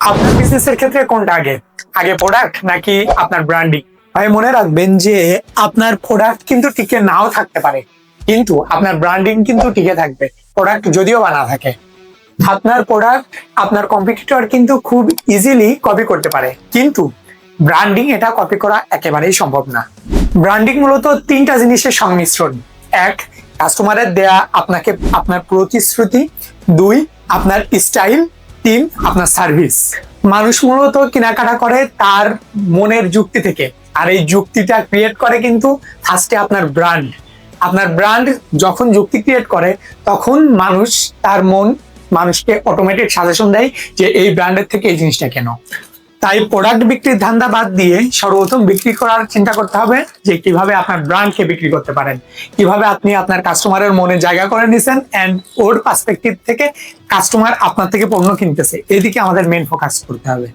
আপনার বিজনেসের ক্ষেত্রে কোনটা আগে আগে প্রোডাক্ট নাকি আপনার ব্র্যান্ডিং? ভাই মনে রাখবেন যে আপনার প্রোডাক্ট কিন্তু টিকে নাও থাকতে পারে, কিন্তু আপনার ব্র্যান্ডিং কিন্তু টিকে থাকবে, প্রোডাক্ট যদিও বা না থাকে। আপনার প্রোডাক্ট আপনার কম্পিটিটর কিন্তু খুব ইজিলি কপি করতে পারে, কিন্তু ব্র্যান্ডিং এটা কপি করা একেবারেই সম্ভব না। ব্র্যান্ডিং মূলত তিনটা জিনিসের সংমিশ্রণ। এক, কাস্টমারের দেয়া আপনাকে আপনার প্রতিশ্রুতি। দুই, আপনার স্টাইল। তিন, আপনার সার্ভিস। মানুষ মূলত কেনাকাটা করে তার মনের যুক্তি থেকে, আর এই যুক্তিটা ক্রিয়েট করে কিন্তু ফার্স্টে আপনার ব্র্যান্ড। আপনার ব্র্যান্ড যখন যুক্তি ক্রিয়েট করে তখন মানুষ তার মন মানুষকে অটোমেটিক সাজেশন দেয় যে এই ব্র্যান্ডের থেকে এই জিনিসটা কেন। তাই প্রোডাক্ট বিক্রির ধান্দা বাদ দিয়ে সর্বপ্রথম বিক্রি করার চিন্তা করতে হবে যে কিভাবে আপনার ব্র্যান্ডকে বিক্রি করতে পারেন, কিভাবে আপনি আপনার কাস্টমারের মনে জায়গা করে নিছেন এন্ড ওর পার্সপেক্টিভ থেকে কাস্টমার আপনার থেকে পণ্য কিনতেছে, এদিকে আমাদের মেন ফোকাস করতে হবে।